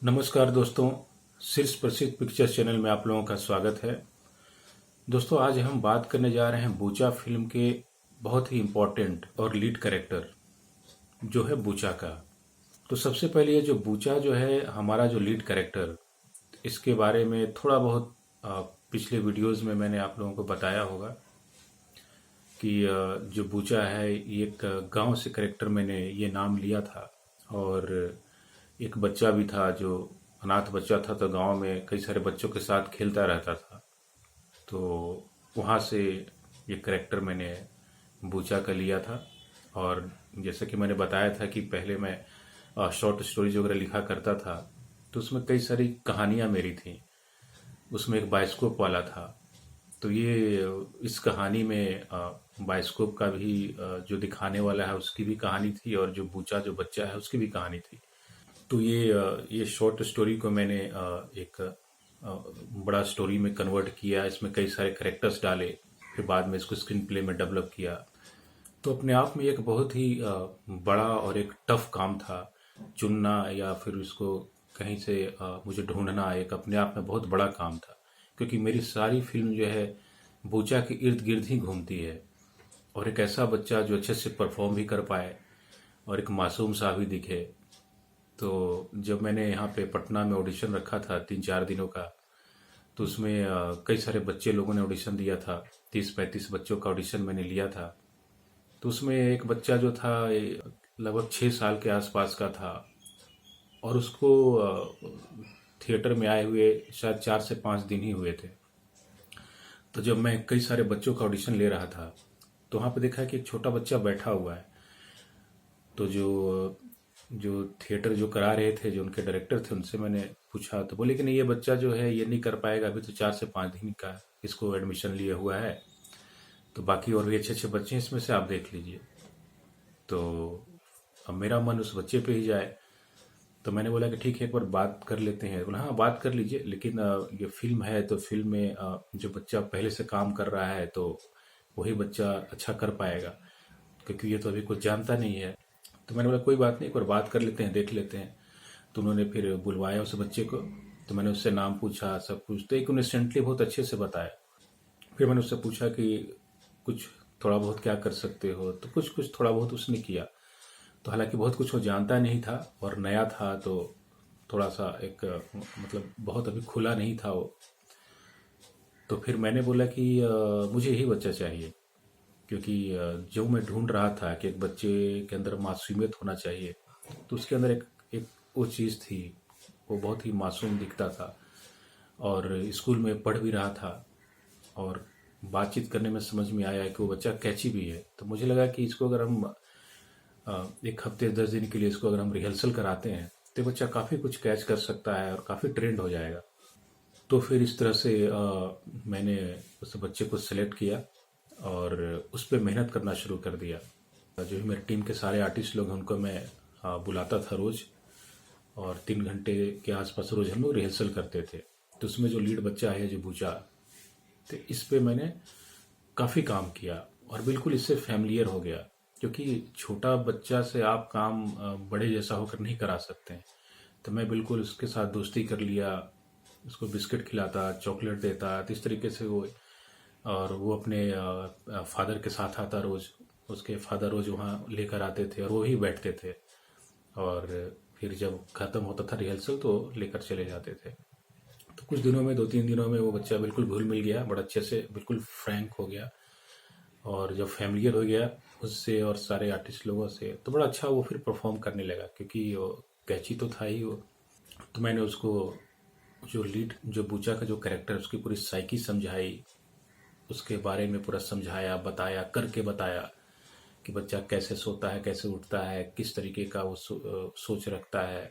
नमस्कार दोस्तों, शीर्ष प्रसिद्ध पिक्चर्स चैनल में आप लोगों का स्वागत है। दोस्तों, आज हम बात करने जा रहे हैं बूचा फिल्म के बहुत ही इम्पोर्टेंट और लीड कैरेक्टर जो है बूचा का। तो सबसे पहले ये जो बूचा जो है हमारा जो लीड कैरेक्टर, इसके बारे में थोड़ा बहुत पिछले वीडियोस में मैंने आप लोगों को बताया होगा कि जो बूचा है ये एक गांव से कैरेक्टर मैंने ये नाम लिया था। और एक बच्चा भी था जो अनाथ बच्चा था, तो गांव में कई सारे बच्चों के साथ खेलता रहता था। तो वहाँ से ये कैरेक्टर मैंने बूचा का लिया था। और जैसे कि मैंने बताया था कि पहले मैं शॉर्ट स्टोरीज वगैरह लिखा करता था, तो उसमें कई सारी कहानियाँ मेरी थी। उसमें एक बायोस्कोप वाला था। तो ये इस कहानी में बायोस्कोप का भी जो दिखाने वाला है उसकी भी कहानी थी, और जो बूचा जो बच्चा है उसकी भी कहानी थी। तो ये शॉर्ट स्टोरी को मैंने एक बड़ा स्टोरी में कन्वर्ट किया। इसमें कई सारे कैरेक्टर्स डाले, फिर बाद में इसको स्क्रीन प्ले में डेवलप किया। तो अपने आप में एक बहुत ही बड़ा और एक टफ काम था चुनना, या फिर उसको कहीं से मुझे ढूंढना एक अपने आप में बहुत बड़ा काम था। क्योंकि मेरी सारी फिल्म जो है बूचा के इर्द गिर्द ही घूमती है, और एक ऐसा बच्चा जो अच्छे से परफॉर्म भी कर पाए और एक मासूम सा भी दिखे। तो जब मैंने यहाँ पे पटना में ऑडिशन रखा था 3-4 दिनों का, तो उसमें कई सारे बच्चे लोगों ने ऑडिशन दिया था। 30-35 बच्चों का ऑडिशन मैंने लिया था। तो उसमें एक बच्चा जो था लगभग 6 साल के आसपास का था, और उसको थिएटर में आए हुए शायद 4 से 5 दिन ही हुए थे। तो जब मैं कई सारे बच्चों का ऑडिशन ले रहा था, तो वहाँ पे देखा कि एक छोटा बच्चा बैठा हुआ है। तो जो जो थिएटर जो करा रहे थे, जो उनके डायरेक्टर थे, उनसे मैंने पूछा, तो बोले कि नहीं, ये बच्चा जो है ये नहीं कर पाएगा, अभी तो 4 से 5 दिन का इसको एडमिशन लिया हुआ है। तो बाकी और भी अच्छे अच्छे बच्चे हैं, इसमें से आप देख लीजिए। तो अब मेरा मन उस बच्चे पे ही जाए, तो मैंने बोला कि ठीक है, एक बार बात कर लेते हैं। बोला हाँ, बात कर लीजिए, लेकिन ये फिल्म है तो फिल्म में जो बच्चा पहले से काम कर रहा है तो वही बच्चा अच्छा कर पाएगा, क्योंकि ये तो अभी कुछ जानता नहीं है। तो मैंने बोला कोई बात नहीं, एक बार बात कर लेते हैं, देख लेते हैं। तो उन्होंने फिर बुलवाया उस बच्चे को। तो मैंने उससे नाम पूछा, सब कुछ, तो एक इंस्टेंटली बहुत अच्छे से बताया। फिर मैंने उससे पूछा कि कुछ थोड़ा बहुत क्या कर सकते हो, तो कुछ कुछ थोड़ा बहुत उसने किया। तो हालांकि बहुत कुछ वो जानता नहीं था और नया था, तो थोड़ा सा एक मतलब बहुत अभी खुला नहीं था वो। तो फिर मैंने बोला कि मुझे यही बच्चा चाहिए, क्योंकि जो मैं ढूंढ रहा था कि एक बच्चे के अंदर मासूमियत होना चाहिए, तो उसके अंदर एक एक वो चीज़ थी। वो बहुत ही मासूम दिखता था, और स्कूल में पढ़ भी रहा था, और बातचीत करने में समझ में आया कि वो बच्चा कैची भी है। तो मुझे लगा कि इसको अगर हम 1 हफ्ते 10 दिन के लिए इसको अगर हम रिहर्सल कराते हैं, तो बच्चा काफ़ी कुछ कैच कर सकता है और काफ़ी ट्रेंड हो जाएगा। तो फिर इस तरह से मैंने उस बच्चे को सिलेक्ट किया और उस पर मेहनत करना शुरू कर दिया। जो भी मेरे टीम के सारे आर्टिस्ट लोग हैं उनको मैं बुलाता था रोज़, और 3 घंटे के आसपास रोज़ हम लोग रिहर्सल करते थे। तो उसमें जो लीड बच्चा है जो बूचा, तो इस पे मैंने काफ़ी काम किया और बिल्कुल इससे फैमिलियर हो गया। क्योंकि छोटा बच्चा से आप काम बड़े जैसा होकर नहीं करा सकते हैं। तो मैं बिल्कुल उसके साथ दोस्ती कर लिया, उसको बिस्किट खिलाता, चॉकलेट देता, तो इस तरीके से वो। और वो अपने फादर के साथ आता रोज़। उसके फादर रोज़ वहाँ लेकर आते थे और वो ही बैठते थे। और फिर जब ख़त्म होता था रिहर्सल तो लेकर चले जाते थे। तो कुछ दिनों में, 2-3 दिनों में वो बच्चा बिल्कुल घुल मिल गया, बड़ा अच्छे से बिल्कुल फ्रैंक हो गया। और जब फैमिलियर हो गया उससे और सारे आर्टिस्ट लोगों से, तो बड़ा अच्छा वो फिर परफॉर्म करने लगा, क्योंकि वो कैची तो था ही वो। तो मैंने उसको जो लीड जो बूचा का जो कैरेक्टर उसकी पूरी साइकी समझाई, उसके बारे में पूरा समझाया, बताया, करके बताया कि बच्चा कैसे सोता है, कैसे उठता है, किस तरीके का वो सोच रखता है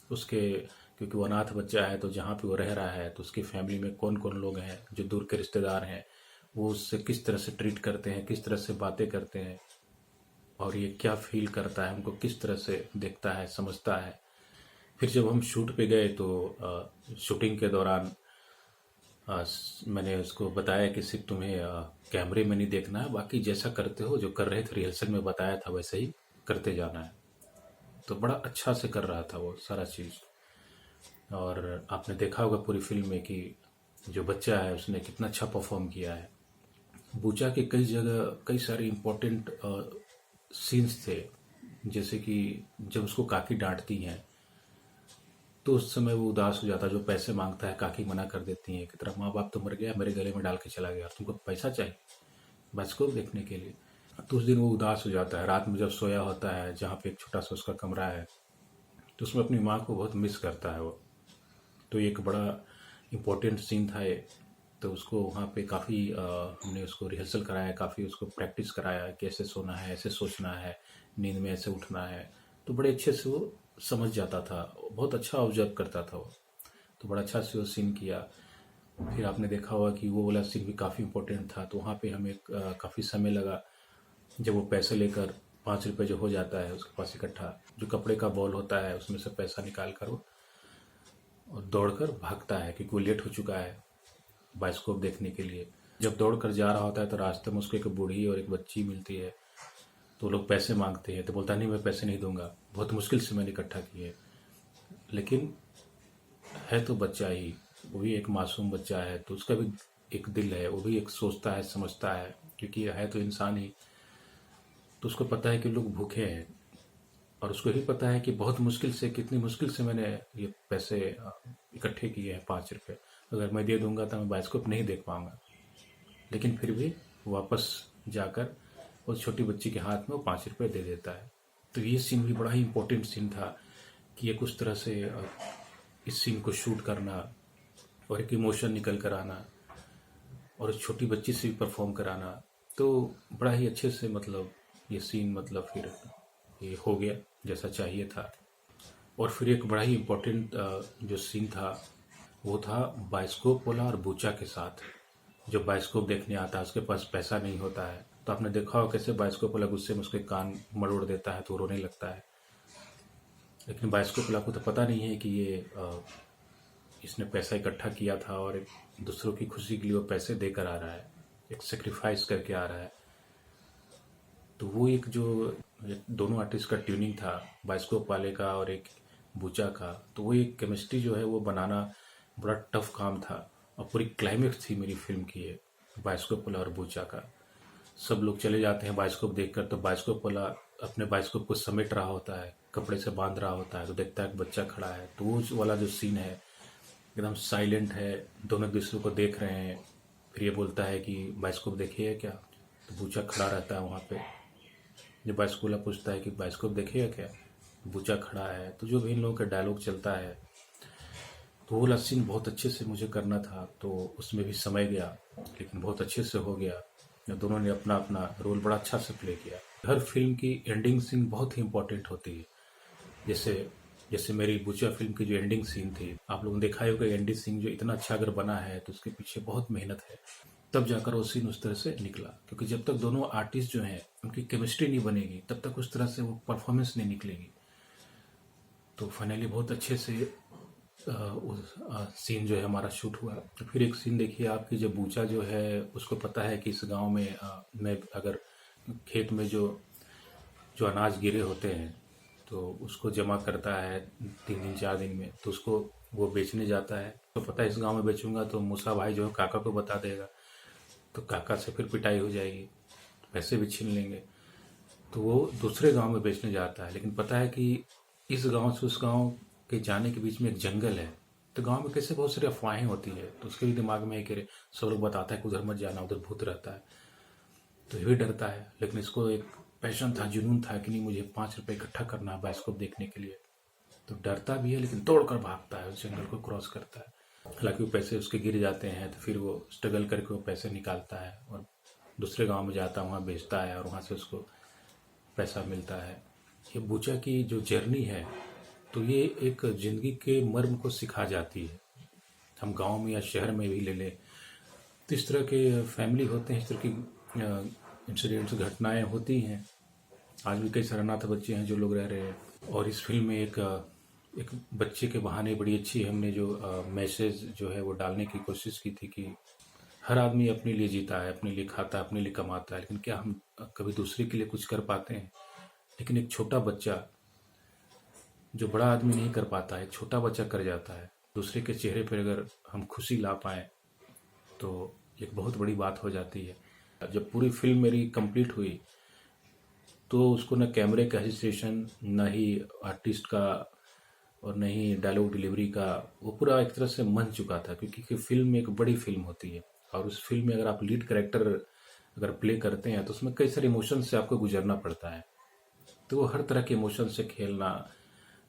उसके। क्योंकि वो अनाथ बच्चा है, तो जहाँ पे वो रह रहा है तो उसकी फैमिली में कौन कौन लोग हैं, जो दूर के रिश्तेदार हैं, वो उससे किस तरह से ट्रीट करते हैं, किस तरह से बातें करते हैं, और ये क्या फील करता है, उनको किस तरह से देखता है, समझता है। फिर जब हम शूट पे गए तो शूटिंग के दौरान मैंने उसको बताया कि सिर्फ तुम्हें कैमरे में नहीं देखना है, बाकी जैसा करते हो, जो कर रहे थे रिहर्सल में बताया था वैसे ही करते जाना है। तो बड़ा अच्छा से कर रहा था वो सारा चीज़। और आपने देखा होगा पूरी फिल्म में कि जो बच्चा है उसने कितना अच्छा परफॉर्म किया है। बूचा के कई जगह कई सारे इम्पोर्टेंट सीन्स थे, जैसे कि जब उसको काकी डांटती हैं तो उस समय वो उदास हो जाता है, जो पैसे मांगता है काकी मना कर देती है कि तेरा माँ बाप तो मर गया, मेरे गले में डाल के चला गया, तुमको पैसा चाहिए बाइस्कोप देखने के लिए। तो उस दिन वो उदास हो जाता है। रात में जब सोया होता है, जहाँ पे एक छोटा सा उसका कमरा है, तो उसमें अपनी माँ को बहुत मिस करता है वो। तो ये एक बड़ा इम्पोर्टेंट सीन था ये। तो उसको वहाँ पे काफ़ी हमने उसको रिहर्सल कराया, काफ़ी उसको प्रैक्टिस कराया कि ऐसे सोना है, ऐसे सोचना है, नींद में ऐसे उठना है। तो बड़े अच्छे से वो समझ जाता था, बहुत अच्छा ऑब्जर्व करता था वो। तो बड़ा अच्छा से वो सीन किया। फिर आपने देखा होगा कि वो वाला सीन भी काफ़ी इम्पोर्टेंट था, तो वहाँ पे हमें काफ़ी समय लगा। जब वो पैसे लेकर 5 रुपये जो हो जाता है उसके पास इकट्ठा, जो कपड़े का बॉल होता है उसमें से पैसा निकाल कर वो और दौड़कर भागता है, क्योंकि वो लेट हो चुका है बाइस्कोप देखने के लिए। जब दौड़ कर जा रहा होता है तो रास्ते में उसको एक बूढ़ी और एक बच्ची मिलती है। तो लोग पैसे मांगते हैं, तो बोलता नहीं, मैं पैसे नहीं दूंगा, बहुत मुश्किल से मैंने इकट्ठा किए। लेकिन है तो बच्चा ही, वो भी एक मासूम बच्चा है, तो उसका भी एक दिल है, वो भी एक सोचता है, समझता है, क्योंकि है तो इंसान ही। तो उसको पता है कि लोग भूखे हैं, और उसको ही पता है कि बहुत मुश्किल से, कितनी मुश्किल से मैंने ये पैसे इकट्ठे किए हैं, 5 रुपये। अगर मैं दे दूंगा तो मैं बाइस्कोप नहीं देख पाऊंगा। लेकिन फिर भी वापस जाकर उस छोटी बच्ची के हाथ में वो 5 रुपये दे देता है। तो ये सीन भी बड़ा ही इम्पोर्टेंट सीन था कि एक उस तरह से इस सीन को शूट करना और एक इमोशन निकल कर आना और उस छोटी बच्ची से भी परफॉर्म कराना। तो बड़ा ही अच्छे से मतलब ये सीन मतलब फिर ये हो गया जैसा चाहिए था। और फिर एक बड़ा ही इम्पोर्टेंट जो सीन था वो था बाइस्कोप वाला और बूचा के साथ। जो बाइस्कोप देखने आता है उसके पास पैसा नहीं होता है, तो आपने देखा हो कैसे बाइस्कोप वाला गुस्से में उसके कान मरोड़ देता है तो रोने लगता है। लेकिन बाइस्कोप वाला को तो पता नहीं है कि ये इसने पैसा इकट्ठा किया था और एक दूसरों की खुशी के लिए वो पैसे देकर आ रहा है, एक सेक्रीफाइस करके आ रहा है। तो वो एक जो दोनों आर्टिस्ट का ट्यूनिंग था, बाइस्कोप वाले का और एक बूचा का, तो वो एक केमिस्ट्री जो है वो बनाना बड़ा टफ काम था। और पूरी क्लाइमेक्स थी मेरी फिल्म की ये, बाइस्कोप वाला और बूचा का। सब लोग चले जाते हैं बाइस्कोप देखकर, तो बाइस्कोप वाला अपने बाइस्कोप को समेट रहा होता है, कपड़े से बांध रहा होता है, तो देखता है एक बच्चा खड़ा है। तो वो वाला जो सीन है एकदम साइलेंट है, दोनों एक दूसरे को देख रहे हैं। फिर ये बोलता है कि बाइस्कोप देखिए क्या, तो बूचा खड़ा रहता है वहाँ पे। जब बाइस्कोप वाला पूछता है कि बाइस्कोप देखिएगा क्या, बूचा खड़ा है। तो जो भी इन लोगों का डायलॉग चलता है, तो वो वाला सीन बहुत अच्छे से मुझे करना था, तो उसमें भी समय गया, लेकिन बहुत अच्छे से हो गया। दोनों ने अपना अपना रोल बड़ा अच्छा से प्ले किया। हर फिल्म की एंडिंग सीन बहुत ही इम्पोर्टेंट होती है। जैसे जैसे मेरी बूचा फिल्म की जो एंडिंग सीन थी, आप लोगों ने देखा ही होगा, एंडिंग सीन जो इतना अच्छा अगर बना है तो उसके पीछे बहुत मेहनत है, तब जाकर वो सीन उस तरह से निकला। क्योंकि जब तक दोनों आर्टिस्ट जो हैं उनकी केमिस्ट्री नहीं बनेगी तब तक उस तरह से वो परफॉर्मेंस नहीं निकलेगी। तो फाइनली बहुत अच्छे से सीन जो है हमारा शूट हुआ। तो फिर एक सीन देखिए आपकी, जब बूचा जो है उसको पता है कि इस गांव में मैं अगर खेत में जो जो अनाज गिरे होते हैं तो उसको जमा करता है 3 दिन 4 दिन में, तो उसको वो बेचने जाता है। तो पता है इस गांव में बेचूंगा तो मूसा भाई जो है काका को बता देगा, तो काका से फिर पिटाई हो जाएगी, पैसे भी छीन लेंगे। तो वो दूसरे गांव में बेचने जाता है, लेकिन पता है कि इस गांव से उस गांव के जाने के बीच में एक जंगल है। तो गांव में कैसे बहुत सारी अफवाहें होती है, तो उसके भी दिमाग में है कि सब लोग बताता है कि उधर मत जाना, उधर भूत रहता है। तो ये भी डरता है, लेकिन इसको एक पैशन था, जुनून था कि नहीं मुझे 5 रुपये इकट्ठा करना है बाइस्कोप देखने के लिए। तो डरता भी है लेकिन तोड़कर भागता है, उस जंगल को क्रॉस करता है। हालांकि वो पैसे उसके गिर जाते हैं, तो फिर वो स्ट्रगल करके वो पैसे निकालता है और दूसरे गांव में जाता है, वहाँ बेचता है और वहाँ से उसको पैसा मिलता है। ये बूचा की जो जर्नी है, तो ये एक जिंदगी के मर्म को सिखा जाती है। हम गांव में या शहर में भी ले लें तो इस तरह के फैमिली होते हैं, इस तरह की इंसिडेंट्स, घटनाएं होती हैं। आज भी कई सारे अनाथ बच्चे हैं जो लोग रह रहे हैं। और इस फिल्म में एक बच्चे के बहाने बड़ी अच्छी हमने जो मैसेज जो है वो डालने की कोशिश की थी कि हर आदमी अपने लिए जीता है, अपने लिए खाता है, अपने लिए कमाता है, लेकिन क्या हम कभी दूसरे के लिए कुछ कर पाते हैं? लेकिन एक छोटा बच्चा जो बड़ा आदमी नहीं कर पाता है, छोटा बच्चा कर जाता है। दूसरे के चेहरे पर अगर हम खुशी ला पाए तो एक बहुत बड़ी बात हो जाती है। जब पूरी फिल्म मेरी कंप्लीट हुई तो उसको न कैमरे का हेजिटेशन, न ही आर्टिस्ट का और न ही डायलॉग डिलीवरी का, वो पूरा एक तरह से मन चुका था, क्योंकि फिल्म एक बड़ी फिल्म होती है और उस फिल्म में अगर आप लीड कैरेक्टर अगर प्ले करते हैं तो उसमें कई सारे इमोशन से आपको गुजरना पड़ता है। तो वो हर तरह के इमोशन से खेलना,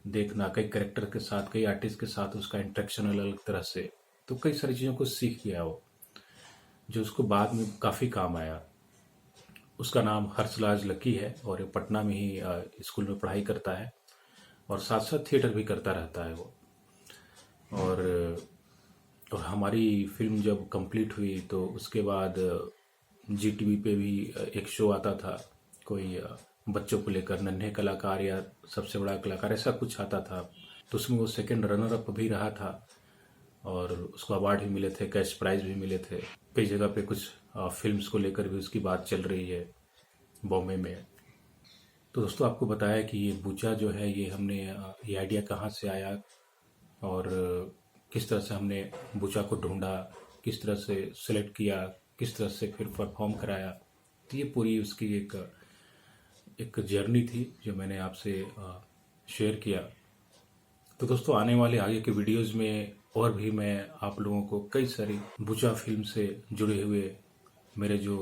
देखना, कई कैरेक्टर के साथ, कई आर्टिस्ट के साथ उसका इंटरेक्शन अलग अलग तरह से, तो कई सारी चीज़ों को सीख गया वो, जो उसको बाद में काफ़ी काम आया। उसका नाम हर्षराज लकी है और ये पटना में ही स्कूल में पढ़ाई करता है और साथ साथ थिएटर भी करता रहता है वो। और हमारी फिल्म जब कंप्लीट हुई तो उसके बाद जी टीवी पे भी एक शो आता था, कोई बच्चों को लेकर, नन्हे कलाकार या सबसे बड़ा कलाकार, ऐसा कुछ आता था। तो उसमें वो सेकंड रनर अप भी रहा था और उसको अवार्ड भी मिले थे, कैश प्राइज भी मिले थे। कई जगह पे कुछ फिल्म्स को लेकर भी उसकी बात चल रही है बॉम्बे में। तो दोस्तों, आपको बताया कि ये बूचा जो है, ये हमने ये आइडिया कहाँ से आया और किस तरह से हमने बूचा को ढूंढा, किस तरह से सिलेक्ट किया, किस तरह से फिर परफॉर्म कराया। तो ये पूरी उसकी एक जर्नी थी जो मैंने आपसे शेयर किया। तो दोस्तों, आने वाले आगे के वीडियोस में और भी मैं आप लोगों को कई सारी बूचा फिल्म से जुड़े हुए मेरे जो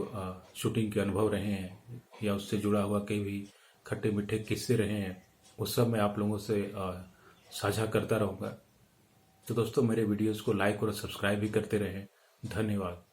शूटिंग के अनुभव रहे हैं या उससे जुड़ा हुआ कई भी खट्टे मीठे किस्से रहे हैं, वो सब मैं आप लोगों से साझा करता रहूँगा। तो दोस्तों, मेरे वीडियोस को लाइक और सब्सक्राइब भी करते रहें। धन्यवाद।